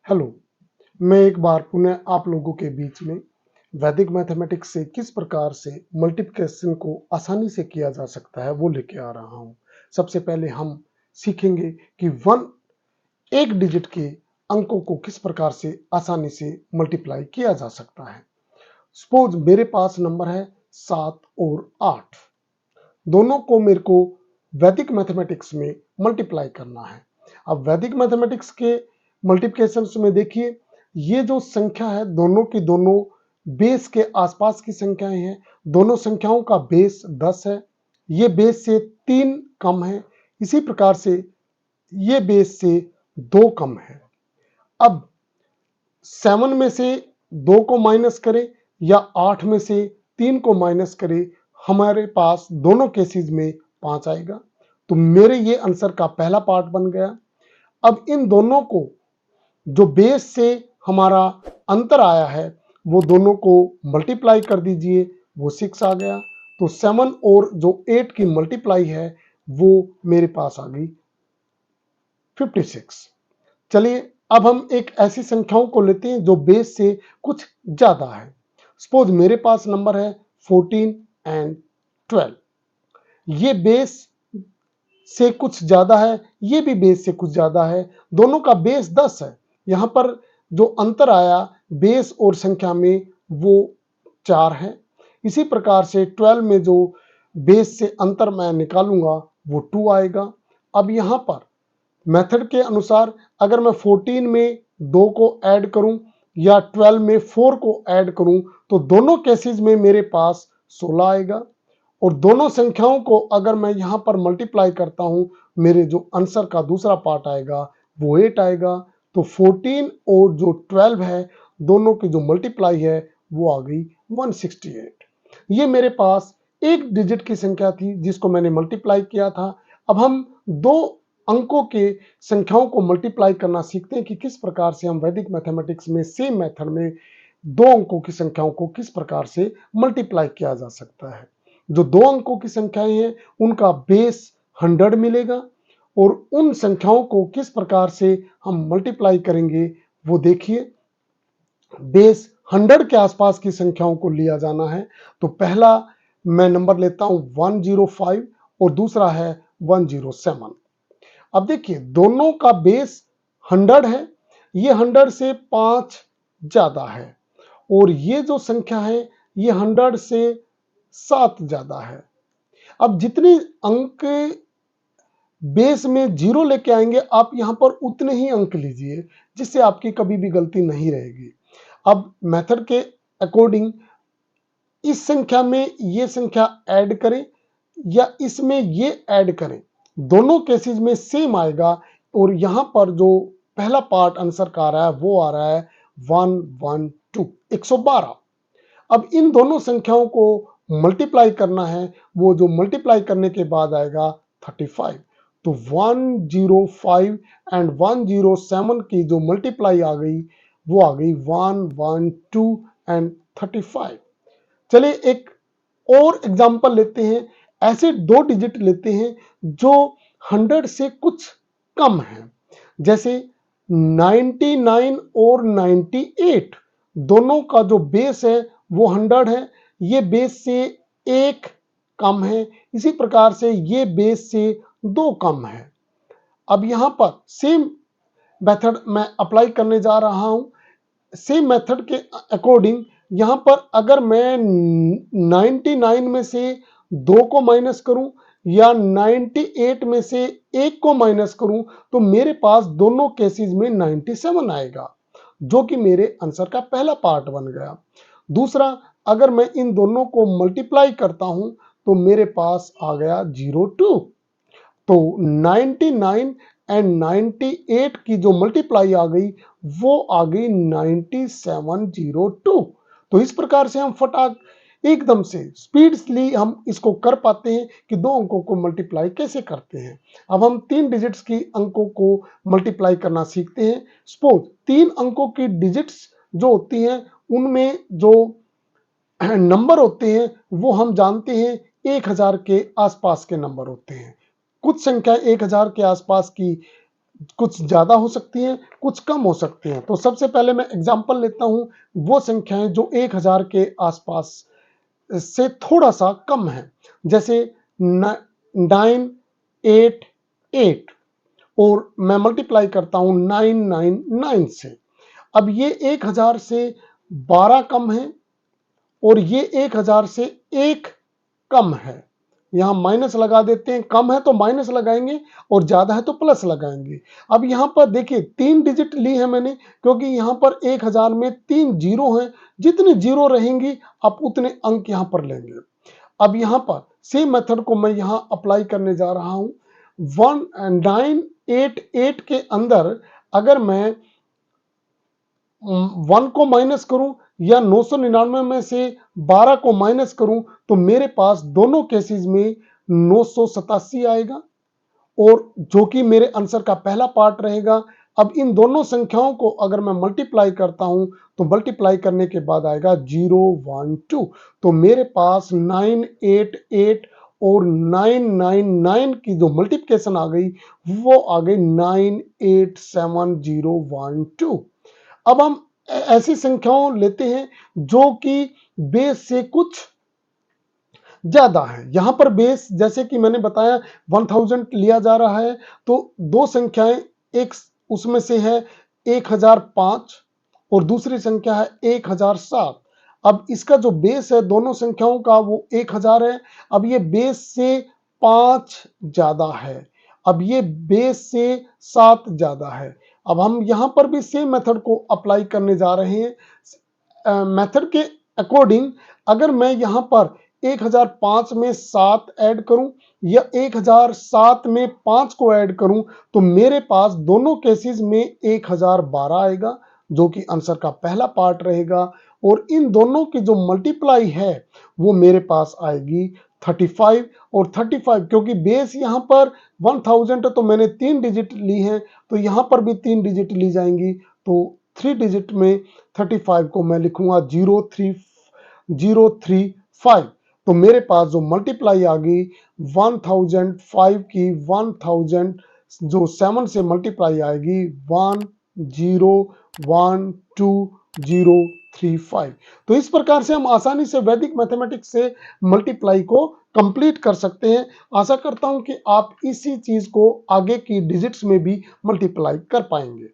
Hello, मैं एक बार पुनः आप लोगों के बीच में वैदिक मैथमेटिक्स से किस प्रकार से मल्टीप्लिकेशन को आसानी से किया जा सकता है वो लेके आ रहा हूँ। सबसे पहले हम सीखेंगे कि एक डिजिट के अंकों को किस प्रकार से आसानी से मल्टीप्लाई किया जा सकता है। सपोज मेरे पास नंबर है 7 और 8, दोनों को मेरे को वैदिक मैथमेटिक्स में मल्टीप्लाई करना है। अब वैदिक मैथमेटिक्स के मल्टीप्लिकेशन में देखिए, ये जो संख्या है दोनों की दोनों बेस के आसपास की संख्याएं हैं। दोनों संख्याओं का बेस 10 है, ये बेस से 3 कम है। इसी प्रकार से ये बेस से 2 कम है। अब 7 में से 2 को माइनस करें या 8 में से 3 को माइनस करें, हमारे पास दोनों केसेस में 5 आएगा। तो मेरे ये आंसर का पहला पार्ट बन गया। अब इन दोनों को जो बेस से हमारा अंतर आया है वो दोनों को मल्टीप्लाई कर दीजिए, वो 6 आ गया। तो 7 और जो 8 की मल्टीप्लाई है वो मेरे पास आ गई 56। चलिए अब हम एक ऐसी संख्याओं को लेते हैं जो बेस से कुछ ज्यादा है। सपोज मेरे पास नंबर है 14 एंड 12। ये बेस से कुछ ज्यादा है, ये भी बेस से कुछ ज्यादा है। दोनों का बेस 10 है। यहां पर जो अंतर आया बेस और संख्या में वो 4 है। इसी प्रकार से 12 में जो बेस से अंतर मैं निकालूंगा वो 2 आएगा। अब यहां पर मेथड के अनुसार अगर मैं 14 में 2 को ऐड करूं या 12 में 4 को ऐड करूं तो दोनों केसेस में मेरे पास 16 आएगा। और दोनों संख्याओं को अगर मैं यहां पर मल्टीप्लाई करता हूं, मेरे जो आंसर का दूसरा पार्ट आएगा वो 8 आएगा। तो 14 और जो 12 है दोनों की जो मल्टीप्लाई है वो आ गई 168। ये मेरे पास एक डिजिट की संख्या थी जिसको मैंने मल्टीप्लाई किया था। अब हम दो अंकों के संख्याओं को मल्टीप्लाई करना सीखते हैं कि किस प्रकार से हम वैदिक मैथमेटिक्स में सेम मेथड में दो अंकों की संख्याओं को किस प्रकार से मल्टीप्लाई किया जा सकता है। जो दो अंकों की संख्याएं हैं उनका बेस 100 मिलेगा और उन संख्याओं को किस प्रकार से हम मल्टीप्लाई करेंगे वो देखिए। बेस 100 के आसपास की संख्याओं को लिया जाना है। तो पहला मैं नंबर लेता हूं 105 और दूसरा है 107। अब देखिए दोनों का बेस 100 है, ये 100 से 5 ज्यादा है और ये जो संख्या है ये 100 से 7 ज्यादा है। अब जितने अंक बेस में जीरो लेके आएंगे आप यहां पर उतने ही अंक लीजिए जिससे आपकी कभी भी गलती नहीं रहेगी। अब मेथड के अकॉर्डिंग इस संख्या में ये संख्या ऐड करें या इसमें ये ऐड करें, दोनों केसेस में सेम आएगा। और यहां पर जो पहला पार्ट आंसर का आ रहा है वो आ रहा है 112 112। अब इन दोनों संख्याओं को मल्टीप्लाई करना है, वो जो मल्टीप्लाई करने के बाद आएगा 35। तो 105 एंड 107 की जो मल्टीप्लाई आ गई वो आ गई 112 एंड 35। चलिए एक और एग्जांपल लेते हैं। ऐसे दो डिजिट लेते हैं जो 100 से कुछ कम है, जैसे 99 और 98। दोनों का जो बेस है वो 100 है, ये बेस से एक कम है। इसी प्रकार से ये बेस से 2 कम है। अब यहां पर सेम मेथड मैं अप्लाई करने जा रहा हूं। सेम मेथड के अकॉर्डिंग यहां पर अगर मैं 99 में से 2 को माइनस करूं या 98 में से 1 को माइनस करूं तो मेरे पास दोनों केसेस में 97 आएगा, जो कि मेरे आंसर का पहला पार्ट बन गया। दूसरा, अगर मैं इन दोनों को मल्टीप्लाई करता हूं तो मेरे पास आ गया 02। तो 99 एंड 98 की जो मल्टीप्लाई आ गई वो आ गई 9702। तो इस प्रकार से हम फटाक एकदम से स्पीडली हम इसको कर पाते हैं कि दो अंकों को मल्टीप्लाई कैसे करते हैं। अब हम 3 डिजिट्स की अंकों को मल्टीप्लाई करना सीखते हैं। सपोज 3 अंकों की डिजिट्स जो होती हैं उनमें जो नंबर होते हैं वो हम जानते हैं 1000 के आसपास के नंबर होते हैं। कुछ संख्या 1000 के आसपास की कुछ ज़्यादा हो सकती हैं, कुछ कम हो सकती हैं। तो सबसे पहले मैं एग्जांपल लेता हूँ, वो संख्याएँ जो 1000 के आसपास से थोड़ा-सा कम है। जैसे न 988 और मैं मल्टीप्लाई करता हूँ 999 से। अब ये 1000 से 12 कम है और ये 1000 से 1 कम है। यहाँ माइनस लगा देते हैं, कम है तो माइनस लगाएंगे और ज्यादा है तो प्लस लगाएंगे। अब यहाँ पर देखिए 3 डिजिट ली है मैंने, क्योंकि यहाँ पर 1000 में 3 जीरो हैं। जितने जीरो रहेंगी आप उतने अंक यहाँ पर लेंगे। अब यहाँ पर सेम मेथड को मैं यहाँ अप्लाई करने जा रहा हूँ। 1988 के अंदर अगर मैं 1 को माइनस करूं या 999 में से 12 को माइनस करूं तो मेरे पास दोनों केसेस में 987 आएगा, और जो कि मेरे आंसर का पहला पार्ट रहेगा। अब इन दोनों संख्याओं को अगर मैं मल्टीप्लाई करता हूं तो मल्टीप्लाई करने के बाद आएगा 012। तो मेरे पास 988 और 999 की जो मल्टीप्लिकेशन आ गई वो आ गई 987012। अब हम ऐसी संख्याओं लेते हैं जो कि बेस से कुछ ज्यादा है। यहां पर बेस जैसे कि मैंने बताया 1000 लिया जा रहा है, तो दो संख्याएं, एक उसमें से है 1005 और दूसरी संख्या है 1007। अब इसका जो बेस है दोनों संख्याओं का वो 1000 है। अब ये बेस से 5 ज्यादा है, अब ये बेस से 7 ज्यादा है। अब हम यहां पर भी सेम मेथड को अप्लाई करने जा रहे हैं। मेथड के अकॉर्डिंग अगर मैं यहां पर 1005 में 7 ऐड करूं या 1007 में 5 को ऐड करूं तो मेरे पास दोनों केसेस में 1012 आएगा, जो कि आंसर का पहला पार्ट रहेगा। और इन दोनों की जो मल्टीप्लाई है वो मेरे पास आएगी 35। और 35 क्योंकि बेस यहां पर 1000 तो मैंने 3 डिजिट ली है, तो यहां पर भी 3 डिजिट ली जाएंगी। तो 3 डिजिट में 35 को मैं लिखूंगा 03035। तो मेरे पास जो मल्टीप्लाई आ गई 1005 की 1000 जो 7 से मल्टीप्लाई आएगी 1012035। तो इस प्रकार से हम आसानी से वैदिक मैथमेटिक्स से मल्टीप्लाई को कंप्लीट कर सकते हैं। आशा करता हूं कि आप इसी चीज को आगे की डिजिट्स में भी मल्टीप्लाई कर पाएंगे।